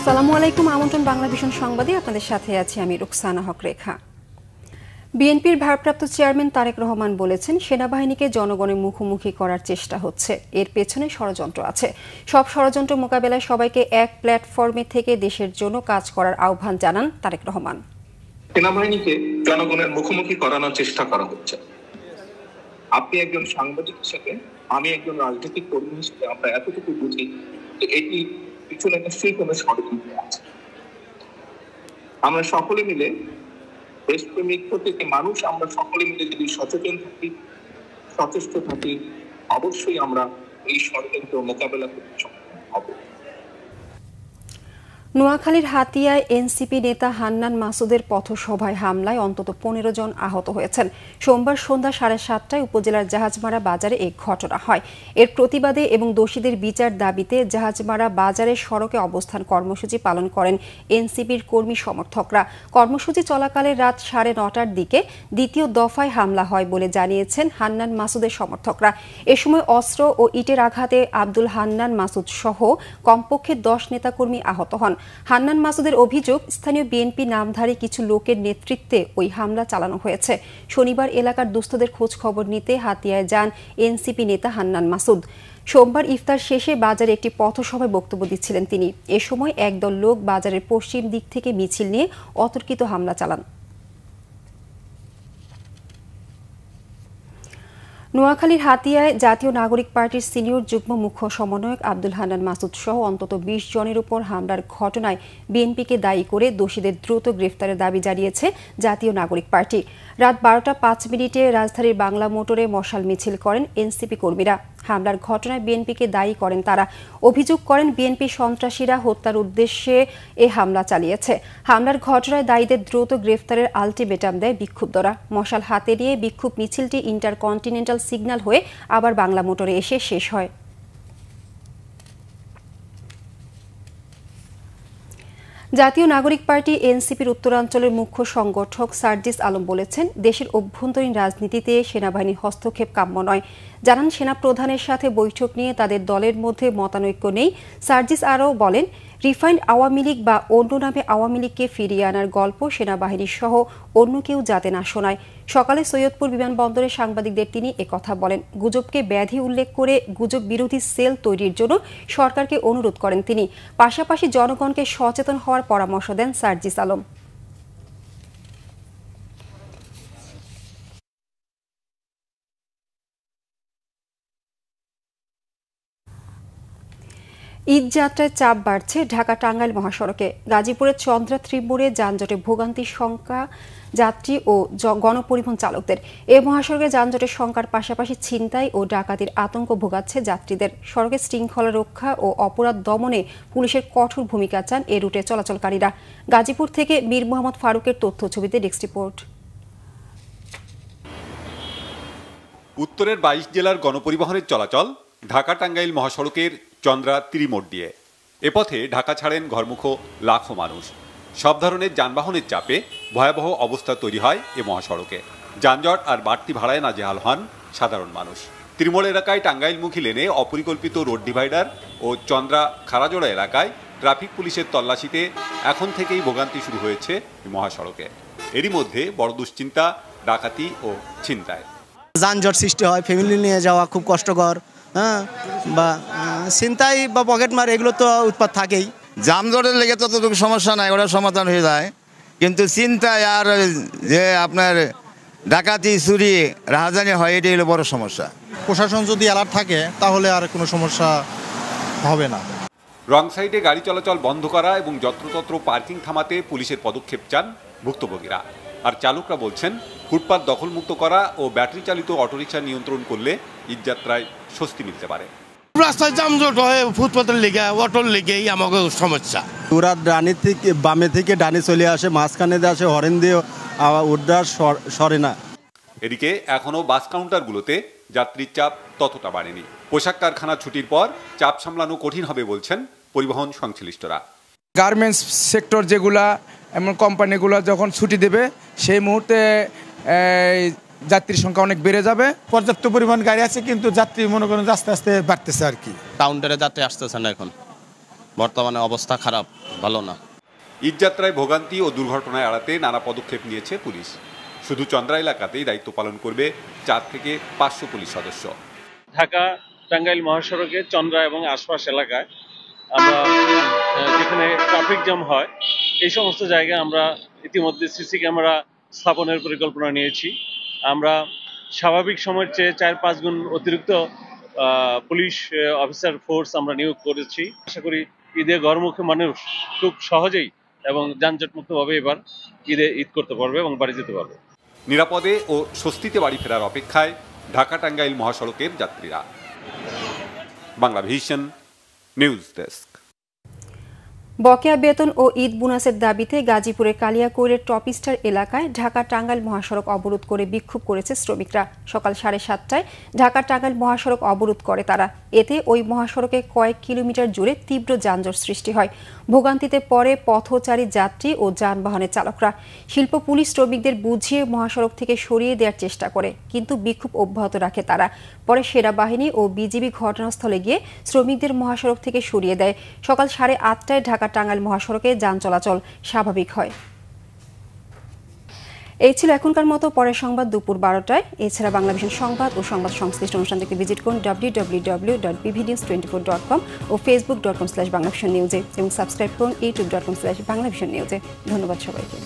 আসসালামু আলাইকুম। আমন্ত্রণ বাংলা ভিশন সংবাদে আপনাদের সাথে আছি আমি রুকসানা হক রেখা। বিএনপির ভারপ্রাপ্ত চেয়ারম্যান তারেক রহমান বলেছেন, সেনাবাহিনীকে জনগণের মুখোমুখি করার চেষ্টা হচ্ছে, এর পেছনে ষড়যন্ত্র আছে। সব ষড়যন্ত্র মোকাবেলায় সবাইকে এক প্ল্যাটফর্মে থেকে দেশের জন্য কাজ করার আহ্বান জানান তারেক রহমান। সেনাবাহিনীকে জনগণের মুখোমুখি করানোর চেষ্টা করা হচ্ছে। আপনি একজন সাংবাদিক হিসেবে, আমি একজন রাজনৈতিক কর্মী হিসেবে আমরা এতটুকু বুঝি যে এটি পিছনে নিশ্চয়ই কোনো ষড়যন্ত্র আছে। আমরা সকলে মিলে, দেশপ্রেমিক প্রত্যেকটি মানুষ আমরা সকলে মিলে যদি সচেতন থাকি, সচেষ্ট থাকি, অবশ্যই আমরা এই ষড়যন্ত্র মোকাবেলা করতে সক্ষম হব। নোয়াখালীর হাতিয়ায় এনসিপি নেতা হান্নান মাসুদের পথসভায় হামলায় অন্তত 15 জন আহত হয়েছেন। সোমবার সন্ধ্যা 7:30টায় উপজেলার জাহাজমারা বাজারে এই ঘটনা হয়। এর প্রতিবাদে এবং দোষীদের বিচার দাবিতে জাহাজমারা বাজারের সড়কে অবস্থান কর্মসূচি পালন করেন এনসিপির কর্মী সমর্থকরা। কর্মসূচি চলাকালে রাত 9:30টার দিকে দ্বিতীয় দফায় হামলা হয় বলে জানিয়েছেন হান্নান মাসুদের সমর্থকরা। এ সময় অস্ত্র ও ইটের আঘাতে আব্দুল হান্নান মাসুদ সহ কমপক্ষে 10 নেতাকর্মী আহত হন। হান্নান মাসুদের অভিযোগ, স্থানীয় বিএনপি নামধারী কিছু লোকের নেতৃত্বে ওই হামলা চালানো হয়েছে। শনিবার এলাকার দুস্থদের খোঁজ খবর নিতে হাতিয়ায় যান এনসিপি নেতা হান্নান মাসুদ। সোমবার ইফতার শেষে বাজারে একটি পথসভায় বক্তব্য দিচ্ছিলেন তিনি। এ সময় একদল লোক বাজারের পশ্চিম দিক থেকে মিছিল নিয়ে অতর্কিত হামলা চালান। নোয়াখালীর হাতিয়ায় জাতীয় নাগরিক পার্টির সিনিয়র যুগ্ম মুখ্য সমন্বয়ক আব্দুল হান্নান মাসুদ সহ অন্তত 20 জনের উপর হামলার ঘটনায় বিএনপিকে দায়ী করে দোষীদের দ্রুত গ্রেফতারের দাবি জানিয়েছে জাতীয় নাগরিক পার্টি। রাত 12:05 রাজধানীর বাংলা মোটরে মশাল মিছিল করেন এনসিপি কর্মীরা। হামলার ঘটনায় বিএনপিকে দায়ী করেন তারা। অভিযোগ করেন, বিএনপি সন্ত্রাসীরা হত্যার উদ্দেশ্যে এ হামলা চালিয়েছে। হামলার ঘটনায় দায়ীদের দ্রুত গ্রেফতারের আলটিমেটাম দেয় বিক্ষুব্ধরা। মশাল হাতে নিয়ে বিক্ষোভ মিছিলটি ইন্টারকন্টিনেন্টাল সিগন্যাল হয়ে আবার বাংলা মোটরে এসে শেষ হয়। জাতীয় নাগরিক পার্টি এনসিপির উত্তরাঞ্চলের মুখ্য সংগঠক সার্জিস আলম বলেছেন, দেশের অভ্যন্তরীণ রাজনীতিতে সেনাবাহিনীর হস্তক্ষেপ কাম্য নয়। জানান, সেনাপ্রধানের সাথে বৈঠক নিয়ে তাদের দলের মধ্যে মতানৈক্য নেই। সার্জিস আরও বলেন, রিফাইন্ড আওয়ামী লীগ বা অন্য নামে আওয়ামী লীগকে ফিরিয়ে আনার গল্প সেনাবাহিনী সহ অন্য কেউ যাতে না শোনায়। সকালে সৈয়দপুর বিমানবন্দরে সাংবাদিকদের তিনি একথা বলেন। গুজবকে ব্যাধি উল্লেখ করে গুজব বিরোধী সেল তৈরির জন্য সরকারকে অনুরোধ করেন তিনি। পাশাপাশি জনগণকে সচেতন হওয়ার পরামর্শ দেন সার্জিস আলম। ঈদ যাত্রায় চাপ বাড়ছে ঢাকা টাঙ্গাইল মহাসড়কে। গাজীপুরের চন্দ্রা ত্রিপুরে যানজটে ভোগান্তির সংখ্যা যাত্রী ও গণপরিবহন চালকদের। এ মহাসড়কে যানজটের সংখ্যার পাশাপাশি ছিনতাই ও ডাকাতির আতঙ্ক ভোগাচ্ছে যাত্রীদের। সড়কে শৃঙ্খলা রক্ষা ও অপরাধ দমনে পুলিশের কঠোর ভূমিকা চান এ রুটে চলাচলকারীরা। গাজীপুর থেকে মীর মোহাম্মদ ফারুকের তথ্য ছবিতে ডেস্ক রিপোর্ট। উত্তরের 22 জেলার গণপরিবহনের চলাচল ঢাকা টাঙ্গাইল মহাসড়কের চন্দ্রা ত্রিমোড় দিয়ে। এ পথে ঢাকা ছাড়েন ঘরমুখো লাখো মানুষ। সব ধরনের যানবাহনের চাপে ভয়াবহ অবস্থা তৈরি হয় এ মহাসড়কে। যানজট আর বাড়তি ভাড়ায় নাজেহাল হন সাধারণ মানুষ। ত্রিমোড় এলাকায় টাঙ্গাইলমুখী লেনে অপরিকল্পিত রোড ডিভাইডার ও চন্দ্রা খারাজোড়া এলাকায় ট্রাফিক পুলিশের তল্লাশিতে এখন থেকেই ভোগান্তি শুরু হয়েছে এই মহাসড়কে। এরই মধ্যে বড় দুশ্চিন্তা ডাকাতি ও ছিনতাই। যানজট সৃষ্টি হয়, ফ্যামিলি নিয়ে যাওয়া খুব কষ্টকর, বা ছিনতাই বা পকেটমার এগুলো তো উৎপাত থাকেই। যানজটের লেগে ততটুকু সমস্যা নাই, ওটা সমাধান হয়ে যায়। কিন্তু চিন্তায় আর যে আপনার ডাকাতি চুরি রাহাজানি হয়, এটাই হলো বড় সমস্যা। প্রশাসন যদি অ্যালার্ট থাকে তাহলে আর কোনো সমস্যা হবে না। রং সাইডে গাড়ি চলাচল বন্ধ করা এবং যত্রতত্র পার্কিং থামাতে পুলিশের পদক্ষেপ চান ভুক্তভোগীরা। আর চালকরা বলছেন, ফুটপাত দখলমুক্ত করা ও ব্যাটারি চালিত অটোরিকশা নিয়ন্ত্রণ করলে ঈদযাত্রায় স্বস্তি মিলতে পারে। রাস্তায় যানজট হয়, ফুটপাতের লেগে অটোর লেগেই আমাকে সমস্যা। ওরা ডানি থেকে বামে থেকে ডানি চলে আসে, মাঝখানে দিয়ে আসে, হরেন দিয়ে উড্ডার সরে না। এদিকে এখনও বাস কাউন্টারগুলোতে যাত্রীর চাপ ততটা বাড়েনি। পোশাক কারখানা ছুটির পর চাপ সামলানো কঠিন হবে বলছেন পরিবহন সংশ্লিষ্টরা। গার্মেন্টস সেক্টর যেগুলা এমন কোম্পানিগুলো যখন ছুটি দেবে সেই মুহূর্তে যাত্রীর সংখ্যা অনেক বেড়ে যাবে। পর্যাপ্ত পরিমাণ গাড়ি আছে, কিন্তু যাত্রী মনে করেন আস্তে আস্তে বাড়তেছে আর কি। কাউন্টারে যাত্রী আসতেছে না এখন, বর্তমানে অবস্থা খারাপ, ভালো না। ঈদযাত্রায় ভোগান্তি ও দুর্ঘটনা এড়াতে নানা পদক্ষেপ নিয়েছে পুলিশ। শুধু চন্দ্রা এলাকাতেই দায়িত্ব পালন করবে 4 থেকে 500 পুলিশ সদস্য। ঢাকা টাঙ্গাইল মহাসড়কে চন্দ্রা এবং আশপাশ এলাকায় আমরা যেখানে ট্রাফিক জ্যাম হয় এই সমস্ত জায়গায় আমরা ইতিমধ্যে সিসি ক্যামেরা স্থাপনের পরিকল্পনা নিয়েছি। আমরা স্বাভাবিক সময়ের চেয়ে 4-5 গুণ অতিরিক্ত পুলিশ অফিসার ফোর্স আমরা নিয়োগ করেছি। আশা করি ঈদে ঘরমুখী মানুষ খুব সহজেই এবং যানজটমুক্তভাবে এবার ঈদ করতে পারবে এবং বাড়ি যেতে পারবে। নিরাপদে ও স্বস্তিতে বাড়ি ফেরার অপেক্ষায় ঢাকা টাঙ্গাইল মহাসড়কের যাত্রীরা। Bangla vision news desk. বকেয়া বেতন ও ঈদ বোনাসের দাবিতে গাজীপুরের কালিয়াকৈরের টপস্টার এলাকায় ঢাকা টাঙ্গাইল মহাসড়ক অবরোধ করে বিক্ষোভ করেছে শ্রমিকরা। সকাল 7:30টায় ঢাকা টাঙ্গাইল মহাসড়ক অবরোধ করে তারা। এতে ওই মহাসড়কে কয়েক কিলোমিটার জুড়ে তীব্র যানজট সৃষ্টি হয়। ভোগান্তিতে পড়ে পথচারী যাত্রী ও যানবাহনের চালকরা। শিল্প পুলিশ শ্রমিকদের বুঝিয়ে মহাসড়ক থেকে সরিয়ে দেওয়ার চেষ্টা করে, কিন্তু বিক্ষোভ অব্যাহত রাখে তারা। পরে সেনাবাহিনী ও বিজিবি ঘটনাস্থলে গিয়ে শ্রমিকদের মহাসড়ক থেকে সরিয়ে দেয়। সকাল 8:30টায় ঢাকা টাঙ্গাইল মহাসড়কে যান চলাচল স্বাভাবিক হয়। এই ছিল এখনকার মতো। পরের সংবাদ দুপুর 12টায়। এছাড়া বাংলাভিশন সংবাদ ও সংবাদ সংশ্লিষ্ট অনুষ্ঠান দেখতে ভিজিট করুন www.bvnews24.com ও facebook.com/বাংলাভিশন নিউজে এবং সাবস্ক্রাইব করুন youtube.com/বাংলাভিশন নিউজে। ধন্যবাদ সবাইকে।